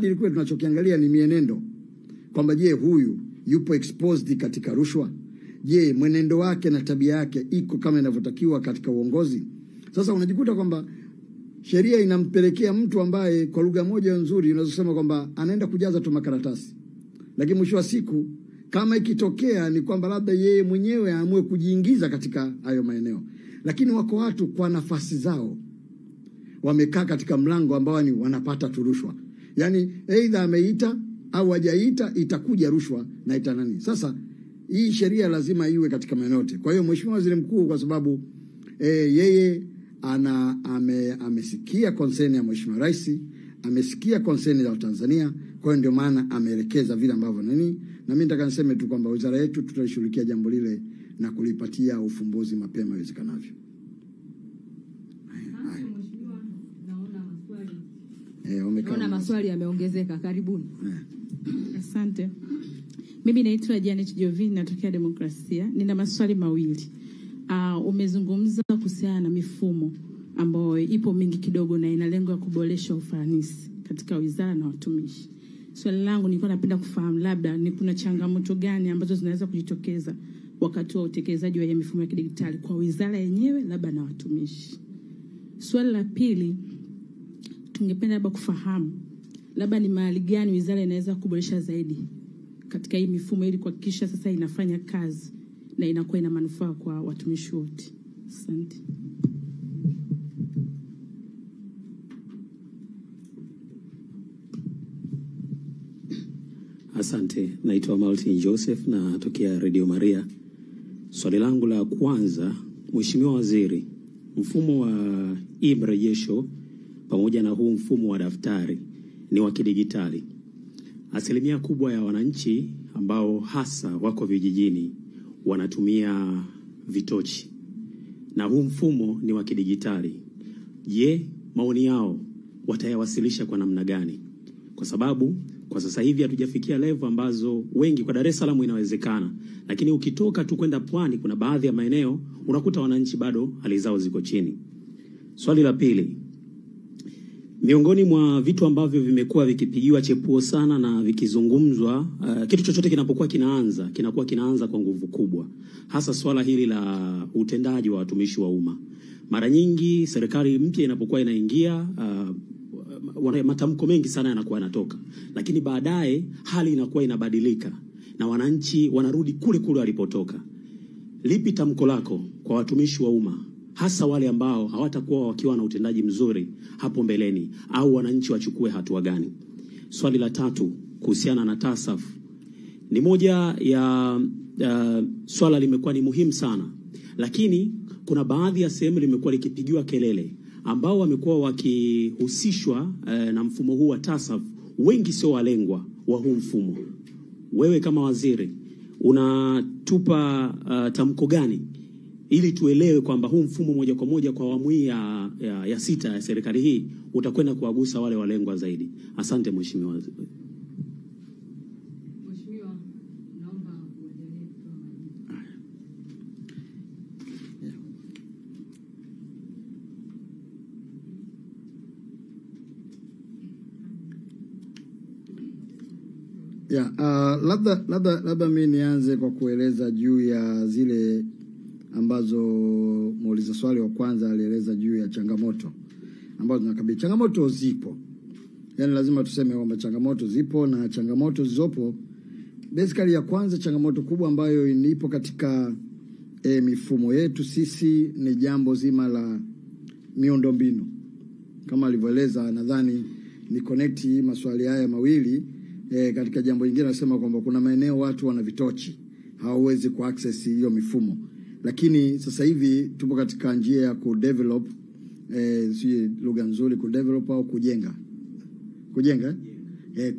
Ilikuwa tunachokiangalia ni mienendo. Kwamba je, huyu yupo exposed katika rushwa? Je, mwenendo wake na tabia yake iko kama inavyotakiwa katika uongozi? Sasa unajikuta kwamba sheria inampelekea mtu ambaye kwa lugha moja nzuri unazosema kwamba anaenda kujaza tu makaratasi. Lakini mwisho wa siku kama ikitokea ni kwamba labda yeye mwenyewe aamue kujiingiza katika hayo maeneo. Lakini wako watu kwa nafasi zao wamekaa katika mlango ambao ni wanapata tu rushwa. Yani either ameita au hajaita itakuja rushwa na itanani. Sasa hii sheria lazima iwe katika maeneo yote. Kwa hiyo Mheshimiwa Waziri Mkuu kwa sababu yeye amesikia concern ya Mheshimiwa Rais, amesikia concern ya Tanzania, kwa hiyo ndio maana ameelekeza vile ambavyo nini. Na mimi nataka niseme tu kwamba wizara yetu tutashughulikia jambo lile na kulipatia ufumbuzi mapema iwezekanavyo. Naona maswali yameongezeka, karibuni. Asante. Mimi naitwa Janet Jovini, natokea Demokrasia. Nina maswali mawili. Umezungumza kuhusiana na mifumo ambayo ipo mingi kidogo na ina lengo la kuboresha ufanisi katika wizara na watumishi. Swali langu nilikuwa napenda kufahamu labda ni kuna changamoto gani ambazo zinaweza kujitokeza wakati wa utekelezaji wa mifumo ya kidijitali kwa wizara yenyewe labda na watumishi. Swali la pili, tungependa labda kufahamu labda ni mahali gani wizara inaweza kuboresha zaidi katika hii mifumo ili kuhakikisha sasa inafanya kazi na inakuwa ina manufaa kwa watumishi wote. Asante. Asante. Naitwa Martin Joseph na natokea Radio Maria. Swali langu la kwanza, Mheshimiwa Waziri, mfumo wa e-mrejesho pamoja na huu mfumo wa daftari ni wa kidijitali. Asilimia kubwa ya wananchi ambao hasa wako vijijini wanatumia vitochi. Na huu mfumo ni wa kidijitali. Je, maoni yao watayawasilisha kwa namna gani? Kwa sababu kwa sasa hivi hatujafikia level ambazo wengi kwa Dar es Salaam inawezekana. Lakini ukitoka tu kwenda Pwani kuna baadhi ya maeneo unakuta wananchi bado hali zao ziko chini. Swali la pili, miongoni mwa vitu ambavyo vimekuwa vikipigiwa chepuo sana na vikizungumzwa, kitu chochote kinapokuwa kinaanza kwa nguvu kubwa. Hasa swala hili la utendaji wa watumishi wa umma. Mara nyingi serikali mpya inapokuwa inaingia, matamko mengi sana yanakuwa yanatoka. Lakini baadaye hali inakuwa inabadilika na wananchi wanarudi kule kule walipotoka. Lipi tamko lako kwa watumishi wa umma? Hasa wale ambao hawatakuwa wakiwa na utendaji mzuri hapo mbeleni, au wananchi wachukue hatua gani? Swali la tatu kuhusiana na TASAF. Ni moja ya swala limekuwa ni muhimu sana. Lakini kuna baadhi ya sehemu limekuwa likipigiwa kelele, ambao wamekuwa wakihusishwa na mfumo huu wa TASAF, wengi sio walengwa wa huu mfumo. Wewe kama waziri unatupa tamko gani ili tuelewe kwamba huu mfumo moja kwa moja kwa awamu hii ya sita ya serikali hii utakwenda kuwagusa wale walengwa zaidi? Asante Mheshimiwa. Mheshimiwa, naomba uendelee kutoa majibu. Labda mimi nianze kwa kueleza juu ya zile ambazo muuliza swali wa kwanza alieleza juu ya changamoto ambazo zinakabili. Changamoto zipo. Yaani lazima tuseme kwamba changamoto zipo, na changamoto zizopo basically ya kwanza, changamoto kubwa ambayo ipo katika mifumo yetu sisi ni jambo zima la miundombinu. Kama alivyoeleza, nadhani ni connect maswali haya mawili. Katika jambo lingine nasema kwamba kuna maeneo watu wana vitochi, hawawezi kuaccess hiyo mifumo. Lakini sasa hivi tupo katika njia ya kudevelop, si lugha nzuri, kudevelop au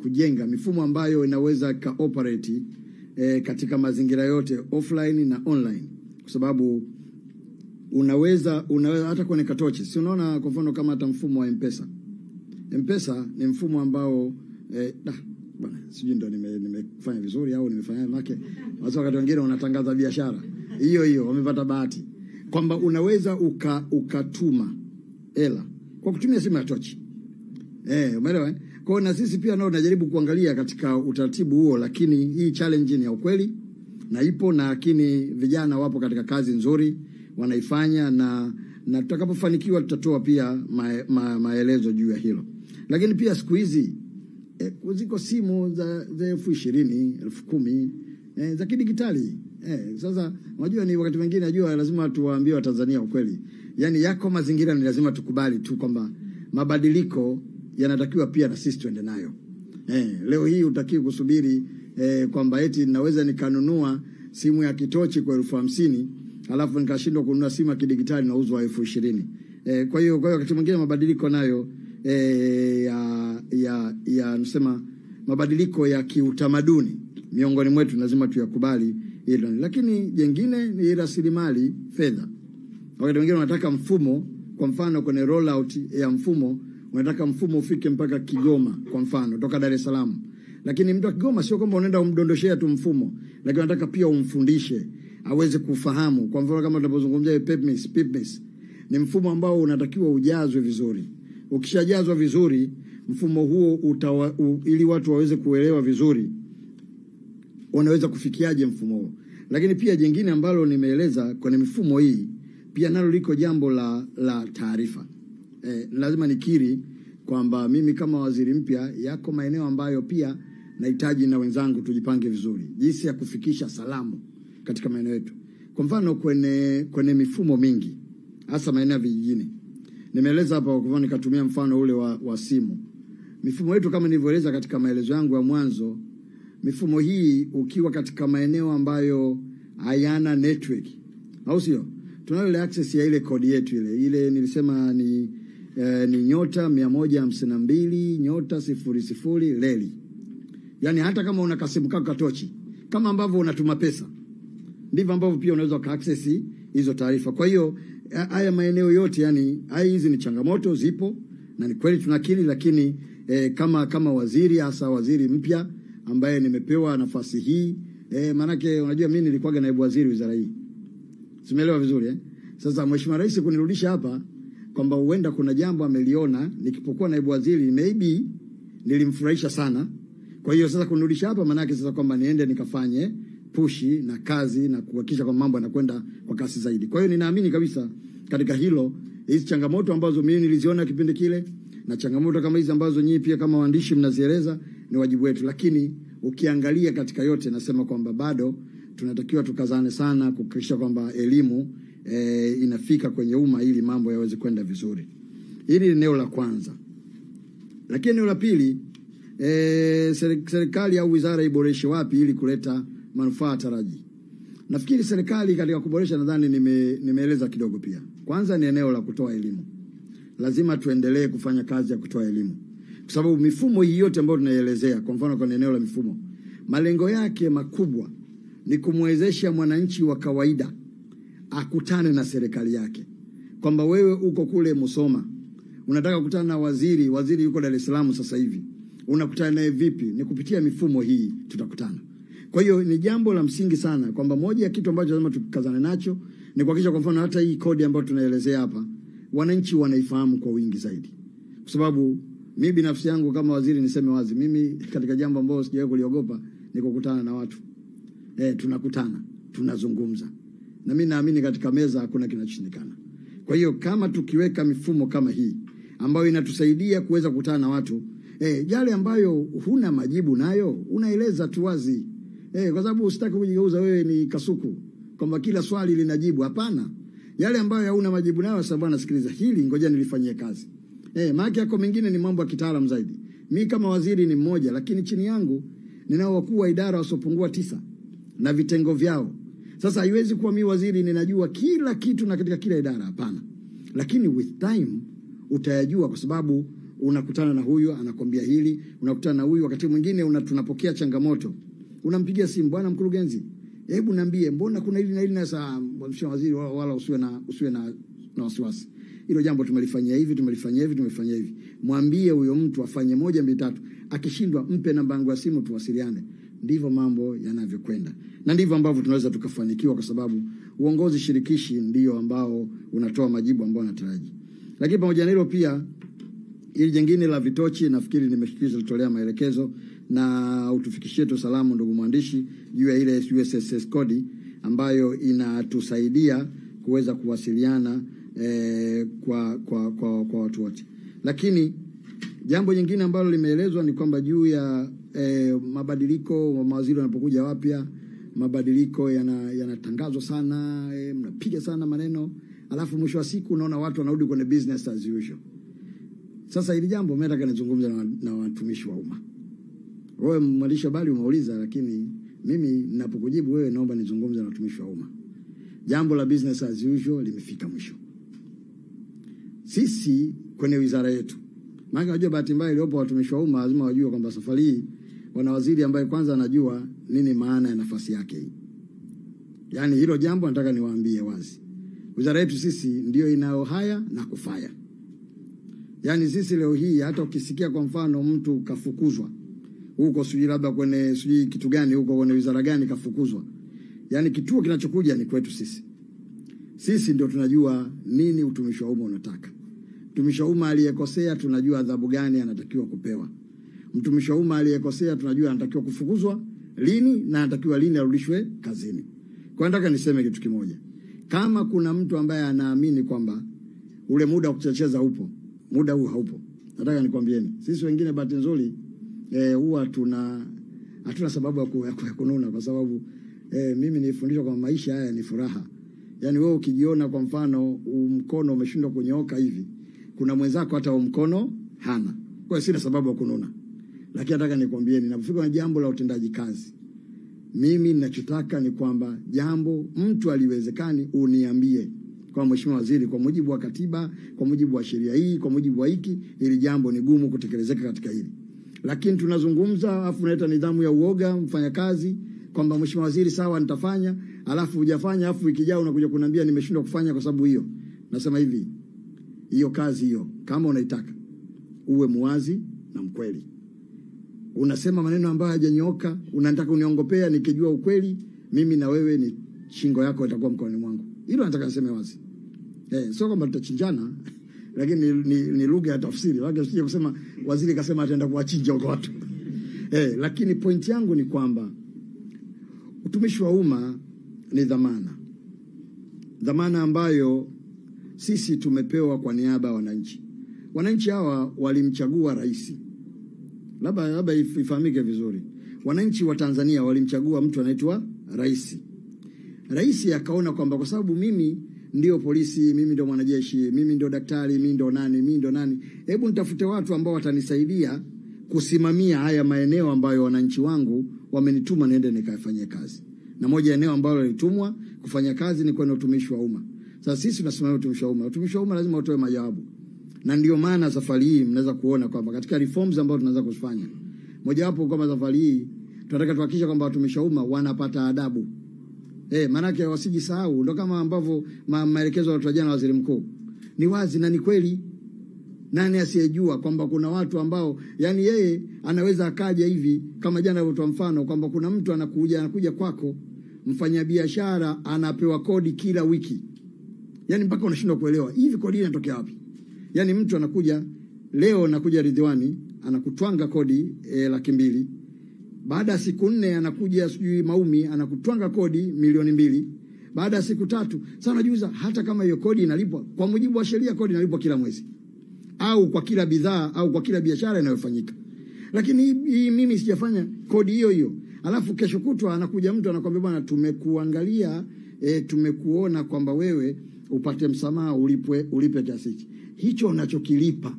kujenga mifumo ambayo inaweza kaoperate katika mazingira yote, offline na online. Kwa sababu unaweza hata kwenye katochi. Si unaona kwa mfano kama hata mfumo wa M-Pesa ni mfumo ambao bwana sijui ndo nimefanya vizuri au nimefanya make. Wakati wengine wanatangaza biashara hiyo wamepata bahati kwamba unaweza ukatuma hela kwa kutumia simu ya tochi. Umeelewa? Kwa hiyo na sisi pia nao tunajaribu kuangalia katika utaratibu huo, lakini hii challenge ni ya ukweli na ipo, na lakini vijana wapo katika kazi nzuri wanaifanya, na tutakapofanikiwa tutatoa pia maelezo juu ya hilo. Lakini pia siku hizi ziko simu za 20,000, 10,000 za kidigitali. Sasa unajua ni wakati mwingine najua lazima tuwaambie Watanzania ukweli. Yaani yako mazingira ni lazima tukubali tu kwamba mabadiliko yanatakiwa pia na sisi tuende nayo. Leo hii utakiwa kusubiri kwamba eti naweza nikanunua simu ya kitochi kwa 50,000 alafu nikashindwa kununua simu ya kidigitali inauzwa 20,000. Kwa hiyo wakati mwingine mabadiliko nayo nasema mabadiliko ya kiutamaduni miongoni mwetu lazima tuyakubali hilo. Lakini jingine ni rasilimali fedha. Wakati wengine wanataka mfumo, kwa mfano kwenye rollout ya mfumo unataka mfumo ufike mpaka Kigoma kwa mfano toka Dar es Salaam. Lakini mtu wa Kigoma sio kwamba unaenda umdondoshea tu mfumo, lakini unataka pia umfundishe aweze kufahamu. Kwa mfano kama tunapozungumzia PIPMIS ni mfumo ambao unatakiwa ujazwe vizuri. Ukishajazwa vizuri mfumo huo ili watu waweze kuelewa vizuri unaweza kufikiaje mfumo huo. Lakini pia jingine ambalo nimeeleza kwenye mifumo hii pia nalo liko jambo la taarifa. Lazima nikiri kwamba mimi kama waziri mpya yako maeneo ambayo pia nahitaji na wenzangu tujipange vizuri jinsi ya kufikisha salamu katika maeneo yetu. Kwa mfano kwenye mifumo mingi hasa maeneo ya vijijini. Nimeeleza hapa kwa mfano nikatumia mfano ule wa simu. Mifumo yetu kama nilivyoeleza katika maelezo yangu ya mwanzo, mifumo hii ukiwa katika maeneo ambayo hayana network, au sio? Tunayo ile access ya ile kodi yetu ile nilisema ni nyota 152 nyota 00 leli. Yaani hata kama una kasimu kako katochi, kama ambavyo unatuma pesa, ndivyo ambavyo pia unaweza ka-access hizo taarifa. Kwa hiyo haya maeneo yote, yani hizi ni changamoto zipo na ni kweli tunakiri, lakini kama waziri, hasa waziri mpya ambaye nimepewa nafasi hii, manake unajua mimi nilikuwa naibu waziri wizara hii. Simeelewa vizuri Sasa Mheshimiwa Rais kunirudisha hapa kwamba huenda kuna jambo ameliona nikipokuwa naibu waziri, maybe nilimfurahisha sana. Kwa hiyo sasa kunirudisha hapa manake sasa kwamba niende nikafanye pushi na kazi na kuhakikisha kwamba mambo yanakwenda kwa kasi zaidi. Kwa hiyo ninaamini kabisa katika hilo, hizi changamoto ambazo mimi niliziona kipindi kile na changamoto kama hizi ambazo nyinyi pia kama waandishi mnazieleza ni wajibu wetu. Lakini ukiangalia katika yote nasema kwamba bado tunatakiwa tukazane sana kuhakikisha kwamba elimu inafika kwenye umma ili mambo yaweze kwenda vizuri. Hili ni eneo la kwanza. Lakini eneo la pili, serikali au wizara iboreshe wapi ili kuleta manufaa taraji. Nafikiri serikali katika kuboresha, nadhani nimeeleza kidogo pia. Kwanza ni eneo la kutoa elimu. Lazima tuendelee kufanya kazi ya kutoa elimu. Kwa sababu mifumo hii yote ambayo tunaielezea, kwa mfano kwa eneo la mifumo, malengo yake makubwa ni kumwezesha mwananchi wa kawaida akutane na serikali yake. Kwamba wewe uko kule Musoma, unataka kukutana na waziri yuko Dar es Salaam sasa hivi. Unakutana naye vipi? Ni kupitia mifumo hii tutakutana. Kwa hiyo ni jambo la msingi sana kwamba moja ya kitu ambacho lazima tukazane nacho ni kuhakikisha kwa mfano hata hii kodi ambayo tunaelezea hapa wananchi wanaifahamu kwa wingi zaidi. Kwa sababu mimi binafsi yangu kama waziri niseme wazi, mimi katika jambo ambalo sijawahi kuliogopa ni kukutana na watu. Tunakutana, tunazungumza. Na mimi naamini katika meza hakuna kinachoshindikana. Kwa hiyo kama tukiweka mifumo kama hii ambayo inatusaidia kuweza kukutana na watu, yale ambayo huna majibu nayo unaeleza tu wazi. Kwa sababu usitaki kujigeuza wewe ni kasuku kwamba kila swali linajibu. Hapana. Yale ambayo hauna majibu nayo sasa, bwana sikiliza hili ngoja nilifanyie kazi. Maana yako mengine ni mambo ya kitaalamu zaidi. Mimi kama waziri ni mmoja, lakini chini yangu ninao wakuu wa idara wasiopungua 9 na vitengo vyao. Sasa haiwezi kuwa mimi waziri ninajua kila kitu na katika kila idara, hapana. Lakini with time utayajua, kwa sababu unakutana na huyu anakwambia hili, unakutana na huyu wakati mwingine tunapokea changamoto. Unampigia simu, bwana mkurugenzi, hebu niambie mbona kuna hili na hili. Na sasa mheshimiwa waziri, wala usiwe na wasiwasi. Hilo jambo tumelifanyia hivi, tumelifanyia hivi. Mwambie huyo mtu afanye 1 2 3. Akishindwa mpe namba yangu ya simu tuwasiliane. Ndivyo mambo yanavyokwenda. Na ndivyo ambavyo tunaweza tukafanikiwa, kwa sababu uongozi shirikishi ndio ambao unatoa majibu ambayo unataraji. Lakini pamoja na hilo pia ili jingine la vitochi nafikiri nimeshikiza litolea maelekezo, na utufikishie tu salamu ndugu mwandishi juu ya ile USSS code ambayo inatusaidia kuweza kuwasiliana kwa watu wote. Lakini jambo jingine ambalo limeelezwa ni kwamba juu ya mabadiliko wa mawaziri wanapokuja wapya, mabadiliko yanatangazwa sana, mnapiga sana maneno, alafu mwisho wa siku unaona watu wanarudi kwenye business as usual. Sasa hili jambo mimi nataka nizungumze na watumishi wa umma. Wewe mwandishi habari umeuliza, lakini mimi ninapokujibu wewe naomba nizungumze na watumishi wa umma. Jambo la business as usual limefika mwisho. Sisi kwenye wizara yetu, maana unajua bahati mbaya iliyopo watumishi wa umma lazima wajue kwamba safari hii wana waziri ambaye kwanza anajua nini maana ya nafasi yake hii. Yaani hilo jambo nataka niwaambie wazi. Wizara yetu sisi ndio inao haya na kufaya. Yaani sisi leo hii hata ukisikia kwa mfano mtu kafukuzwa huko sijui labda kwenye sijui kitu gani huko kwenye wizara gani kafukuzwa, yaani kituo kinachokuja ni kwetu sisi. Sisi ndio tunajua nini utumishi wa umma unataka. Mtumishi wa umma aliyekosea tunajua adhabu gani anatakiwa kupewa. Mtumishi wa umma aliyekosea tunajua anatakiwa kufukuzwa lini na anatakiwa lini arudishwe kazini. Kwa nataka niseme kitu kimoja. Kama kuna mtu ambaye anaamini kwamba ule muda wa kuchecheza upo, muda huu haupo, nataka nikwambieni sisi wengine bahati nzuri huwa hatuna sababu ya kununa, kwa sababu mimi nilifundishwa kwa maisha haya ni furaha. Yaani wewe ukijiona kwa mfano mkono umeshindwa kunyooka hivi, kuna mwenzako hata mkono hana. Kwa hiyo sina sababu ya kununa. Lakini nataka nikwambieni ninapofika na jambo la utendaji kazi, mimi ninachotaka ni kwamba jambo mtu aliwezekani uniambie kwa mheshimiwa waziri, kwa mujibu wa katiba, kwa mujibu wa sheria hii, kwa mujibu wa hiki, ili jambo ni gumu kutekelezeka katika hili. Lakini tunazungumza afu unaleta nidhamu ya uoga mfanyakazi kwamba mheshimiwa waziri sawa nitafanya, alafu hujafanya, afu wiki ijayo unakuja kuniambia nimeshindwa kufanya kwa sababu hiyo. Nasema hivi, hiyo kazi hiyo kama unaitaka uwe muwazi na mkweli. Unasema maneno ambayo hajanyoka, unataka uniongopea nikijua ukweli, mimi na wewe ni shingo yako itakuwa mkononi mwangu. Hilo nataka niseme wazi. Sio kwamba tutachinjana, lakini ni lugha ya tafsiri. Wage usije kusema waziri kasema ataenda kuwachinja watu. Lakini point yangu ni kwamba utumishi wa umma ni dhamana. Dhamana ambayo sisi tumepewa kwa niaba ya wananchi. Wananchi hawa walimchagua rais. Labda ifahamike vizuri. Wananchi wa Tanzania walimchagua mtu anaitwa rais. Rais akaona kwamba kwa sababu mimi ndio polisi, mimi ndio mwanajeshi, mimi ndio daktari, mimi ndio nani, hebu nitafute watu ambao watanisaidia kusimamia haya maeneo ambayo wananchi wangu wamenituma niende nikafanyie kazi. Na moja eneo ambalo nilitumwa kufanya kazi ni kwenye utumishi wa umma. Sasa sisi tunasimamia utumishi wa umma. Utumishi wa umma lazima utoe majawabu. Na ndio maana safari hii mnaweza kuona kwamba katika reforms ambazo tunaanza kufanya, moja wapo kama safari hii tunataka tuhakikishe kwamba watumishi wa umma wanapata adabu. Maana yake wasijisahau, ndio kama ambavyo maelekezo ya jana waziri mkuu. Ni wazi na ni kweli. Nani asiyejua kwamba kuna watu ambao yani yeye anaweza akaja hivi kama jana alitoa mfano kwamba kuna mtu anakuja kwako mfanyabiashara anapewa kodi kila wiki. Yani mpaka unashindwa kuelewa hivi kodi inatokea wapi? Yani mtu anakuja leo anakuja Ridhiwani anakutwanga kodi 200,000. Baada ya siku 4 anakuja sijui Maumi anakutwanga kodi 2,200,000. Baada ya siku 3 sasa unajiuliza hata kama hiyo kodi inalipwa kwa mujibu wa sheria, kodi inalipwa kila mwezi au kwa kila bidhaa au kwa kila biashara inayofanyika. Lakini mimi sijafanya kodi hiyo. Alafu kesho kutwa anakuja mtu anakuambia bwana tumekuangalia, tumekuona kwamba wewe upate msamaha ulipe kiasi hiki. Hicho unachokilipa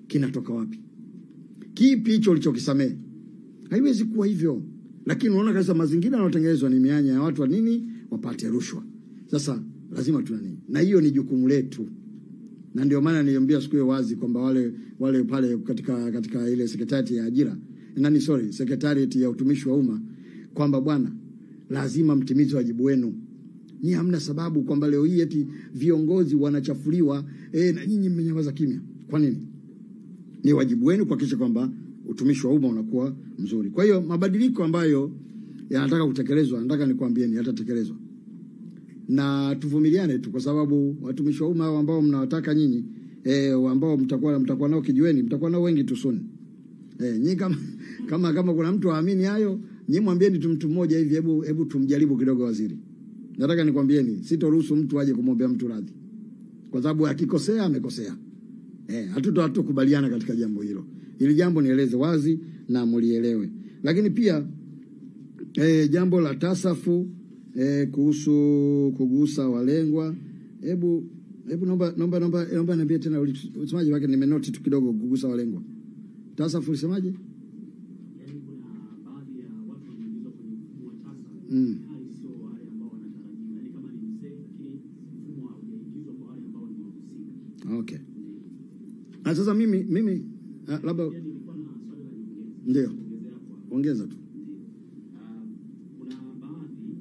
kinatoka wapi? Kipi hicho ulichokisamea? Haiwezi kuwa hivyo. Lakini unaona kabisa mazingira yanayotengenezwa ni mianya ya watu wa nini wapate rushwa. Sasa lazima tunani. Na hiyo ni jukumu letu. Na ndio maana niliambia siku hiyo wazi kwamba wale pale katika ile sekretarieti ya ajira, sekretarieti ya utumishi wa umma kwamba bwana lazima mtimize wajibu wenu. Ni hamna sababu kwamba leo hii eti viongozi wanachafuliwa na nyinyi mmenyamaza kimya. Kwa nini? Ni wajibu wenu kuhakikisha kwamba utumishi wa umma unakuwa mzuri. Kwa hiyo mabadiliko ambayo yanataka kutekelezwa, nataka nikwambieni yatatekelezwa. Na tuvumiliane tu kwa sababu watumishi wa umma ambao mnawataka nyinyi ambao mtakuwa nao kijiweni, mtakuwa nao wengi tu soon. Nyinyi kama kuna mtu aamini hayo, nyinyi mwambieni tu mtu mmoja hivi, hebu tumjaribu kidogo waziri. Nataka nikwambieni, sitoruhusu mtu aje kumwombea mtu radhi. Kwa sababu akikosea amekosea. Hatutakubaliana katika jambo hilo. Hili jambo nieleze wazi na mulielewe. Lakini pia jambo la tasafu kuhusu kugusa walengwa, hebu naomba niambie tena usemaje wake, nimenoti tu kidogo kugusa walengwa. Tasafu ulisemaje? Yaani kuna baadhi ya watu wanaingizwa kwenye mfumo wa tasafu. Hali sio wale ambao wanatarajiwa. Yaani kama ni mzee lakini mfumo haujaingizwa kwa wale ambao ni wahusika. Okay. Sasa mimi labda nilikuwa na swali la nyongeza. Ndio. Ongeza tu. Kuna baadhi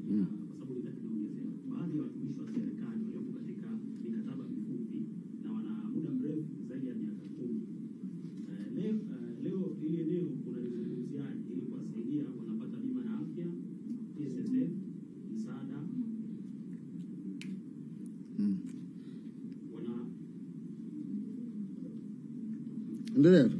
kwa sababu nitaka niongezea. Baadhi ya watumishi wa serikali waliopo katika mikataba mifupi na wana muda mrefu zaidi ya miaka 10. Leo ili eneo unalizungumziaje ili kuwasaidia wanapata bima ya afya, PSSF, msaada? Endelea tu.